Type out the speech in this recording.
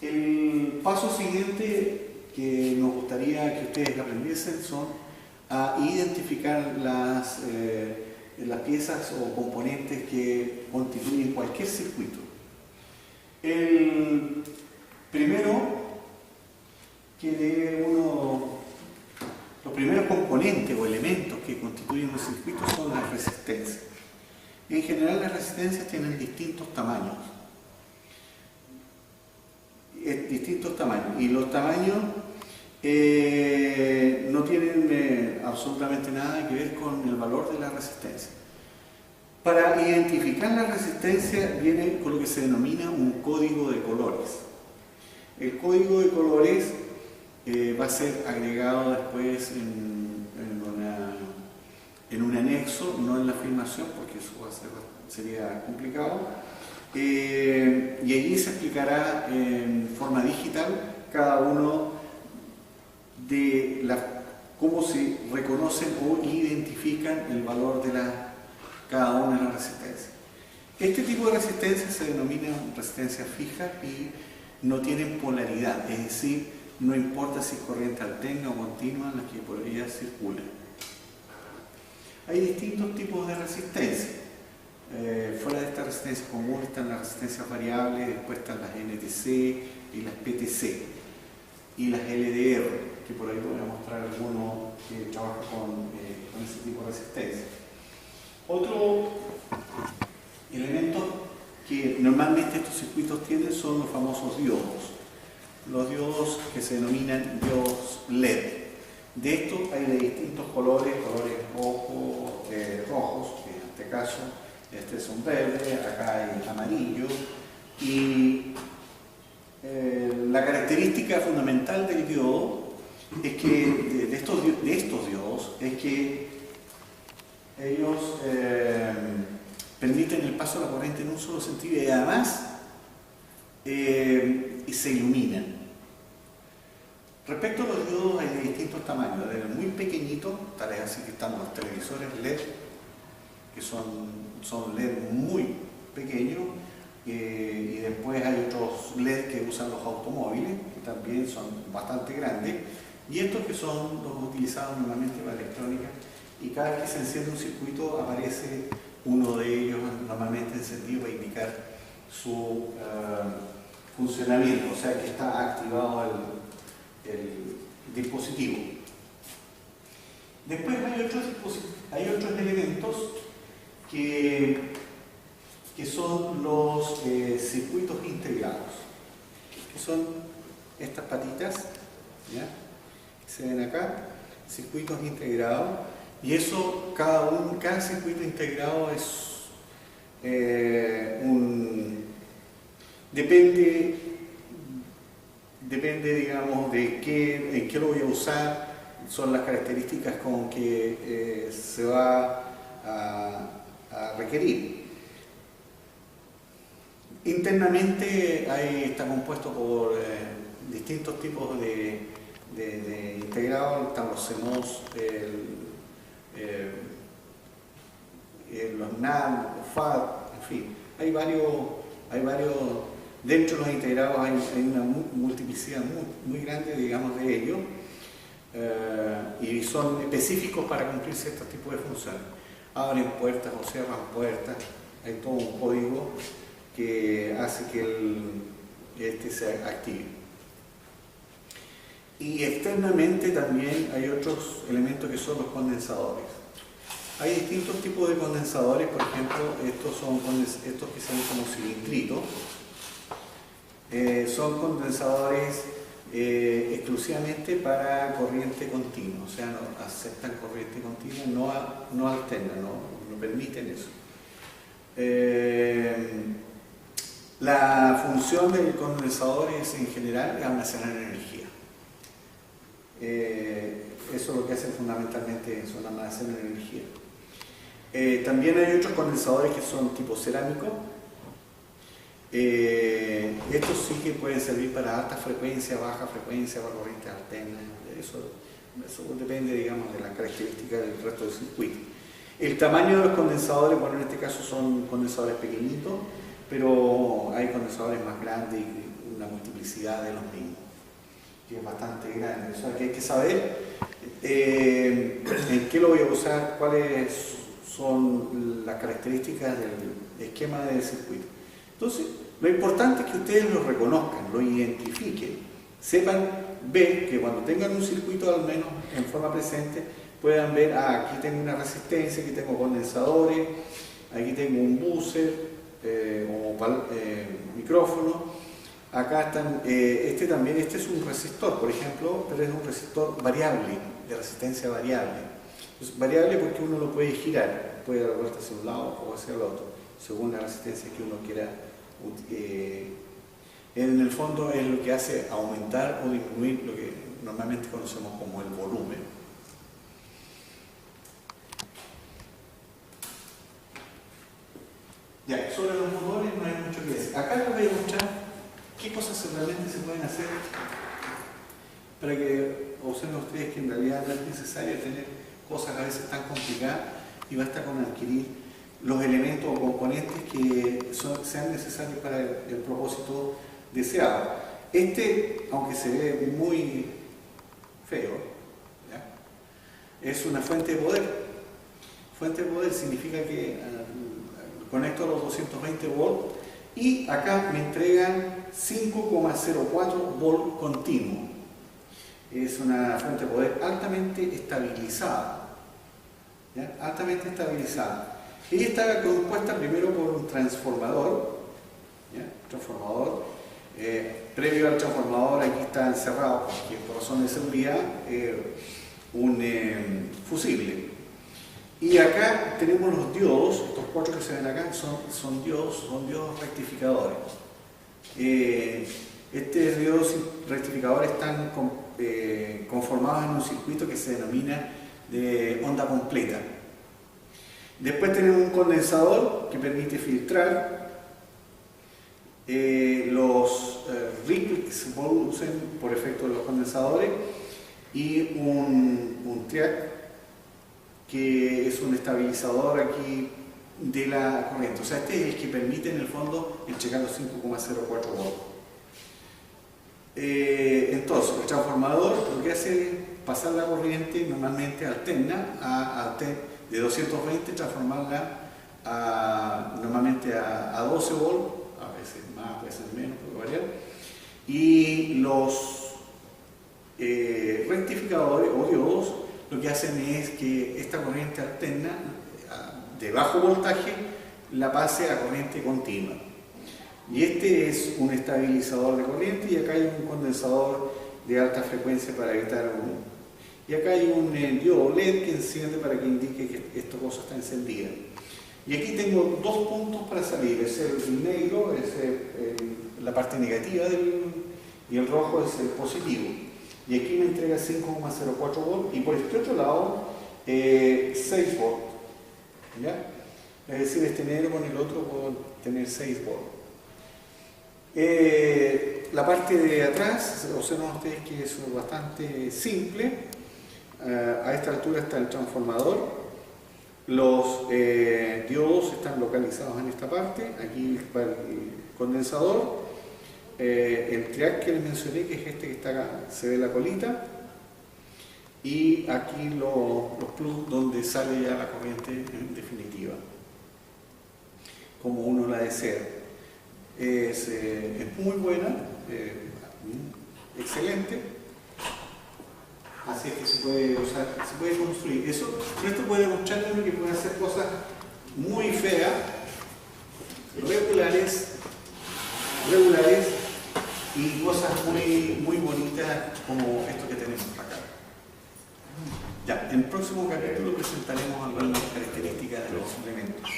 El paso siguiente que nos gustaría que ustedes aprendiesen son a identificar las piezas o componentes que constituyen cualquier circuito. El primero los primeros componentes o elementos que constituyen un circuito son las resistencias. En general las resistencias tienen distintos tamaños. Y los tamaños no tienen absolutamente nada que ver con el valor de la resistencia. Para identificar la resistencia viene con lo que se denomina un código de colores. El código de colores va a ser agregado después en un anexo, no en la filmación, porque eso sería complicado. Y allí se explicará en forma digital cada uno de cómo se reconocen o identifican el valor de cada una de las resistencias. Este tipo de resistencias se denomina resistencia fija y no tienen polaridad, es decir, no importa si es corriente alterna o continua en la que por ella circulan. Hay distintos tipos de resistencia. Fuera de esta resistencia común están las resistencias variables, después están las NTC y las PTC y las LDR, que por ahí voy a mostrar alguno que trabaja con ese tipo de resistencia. Otro elemento que normalmente estos circuitos tienen son los famosos diodos. Los diodos que se denominan diodos LED. De estos hay de distintos colores rojos, que en este caso son verdes, acá hay amarillo, y la característica fundamental del diodo es que de estos diodos es que ellos permiten el paso de la corriente en un solo sentido y además se iluminan. Respecto a los diodos hay de distintos tamaños, desde muy pequeñitos, tales así que están los televisores LED, que son LED muy pequeños, y después hay otros LED que usan los automóviles, que también son bastante grandes, y estos que son los utilizados normalmente para electrónica, y cada vez que se enciende un circuito aparece uno de ellos normalmente encendido para indicar su funcionamiento, o sea que está activado el dispositivo. Después hay otros elementos que son los circuitos integrados, que son estas patitas, ¿ya? Que se ven acá, circuitos integrados, y eso, cada circuito integrado es depende, digamos, de en qué lo voy a usar, son las características con que se va a requerir. Internamente está compuesto por distintos tipos de integrados, están los CMOS, los NAND, los FAT, en fin, hay varios. Dentro de los integrados hay una multiplicidad muy grande, digamos, de ellos, y son específicos para cumplir ciertos tipos de funciones. Abren puertas o cierran puertas, hay todo un código que hace que este se active. Y externamente también hay otros elementos que son los condensadores. Hay distintos tipos de condensadores, por ejemplo, estos que se ven como cilindritos. Son condensadores exclusivamente para corriente continua, o sea, no aceptan corriente continua, no alternan, no permiten eso. La función del condensador es en general almacenar energía. Eso es lo que hacen fundamentalmente, son almacenar energía. También hay otros condensadores que son tipo cerámico. Estos sí que pueden servir para alta frecuencia, baja frecuencia, para corriente alterna. Eso depende, digamos, de las características del resto del circuito. El tamaño de los condensadores, bueno, en este caso son condensadores pequeñitos, pero hay condensadores más grandes y una multiplicidad de los mismos, que es bastante grande. O sea, que hay que saber en qué lo voy a usar, cuáles son las características del esquema del circuito. Entonces, lo importante es que ustedes lo reconozcan, lo identifiquen, sepan ver que cuando tengan un circuito, al menos en forma presente, puedan ver, aquí tengo una resistencia, aquí tengo condensadores, aquí tengo un buzzer o micrófono, acá están, este es un resistor, por ejemplo, pero es un resistor variable, de resistencia variable. Entonces, variable porque uno lo puede girar, puede dar vuelta hacia un lado o hacia el otro, según la resistencia que uno quiera. En el fondo es lo que hace aumentar o disminuir lo que normalmente conocemos como el volumen. Ya, sobre los motores no hay mucho que decir. Acá les voy a mostrar qué cosas realmente se pueden hacer para que observen ustedes que en realidad no es necesario tener cosas a veces tan complicadas y basta con adquirir los elementos o componentes que sean necesarios para el propósito deseado. Aunque se ve muy feo, ¿ya?, es una fuente de poder. Fuente de poder significa que conecto a los 220 volts y acá me entregan 5,04 volts continuos. Es una fuente de poder altamente estabilizada, ¿ya?, altamente estabilizada. Ella está compuesta primero por un transformador, ¿ya?, previo al transformador aquí está encerrado, porque por razones de seguridad, un fusible. Y acá tenemos los diodos, estos 4 que se ven acá son diodos rectificadores. Estos diodos rectificadores están conformados en un circuito que se denomina de onda completa. Después tenemos un condensador que permite filtrar los ripples que se producen por efecto de los condensadores y un triac que es un estabilizador aquí de la corriente. O sea, este es el que permite en el fondo checar los 5,04 volts. Entonces, el transformador lo que hace es pasar la corriente, normalmente alterna de 220, transformarla normalmente a 12 volts, a veces más, a veces menos, puede variar. Y los rectificadores o diodos lo que hacen es que esta corriente alterna de bajo voltaje la pase a corriente continua. Y este es un estabilizador de corriente y acá hay un condensador de alta frecuencia para evitar y acá hay un diodo LED que enciende para que indique que esta cosa está encendida. Y aquí tengo 2 puntos para salir, es el negro, es la parte negativa y el rojo es el positivo. Y aquí me entrega 5,04 volts y por este otro lado 6 volts. ¿Ya? Es decir, este negro con el otro puedo tener 6 volts. La parte de atrás, observan ustedes que es bastante simple. A esta altura está el transformador, los diodos están localizados en esta parte, aquí va el condensador, el triac que les mencioné, que es este que está acá, se ve la colita, y aquí los plugs donde sale ya la corriente en definitiva, como uno la desea. Es muy buena, excelente. Así es que se puede usar, se puede construir. Esto puede demostrarle que puede hacer cosas muy feas, regulares y cosas muy bonitas como esto que tenemos acá. Ya, en el próximo capítulo presentaremos algunas características de los elementos.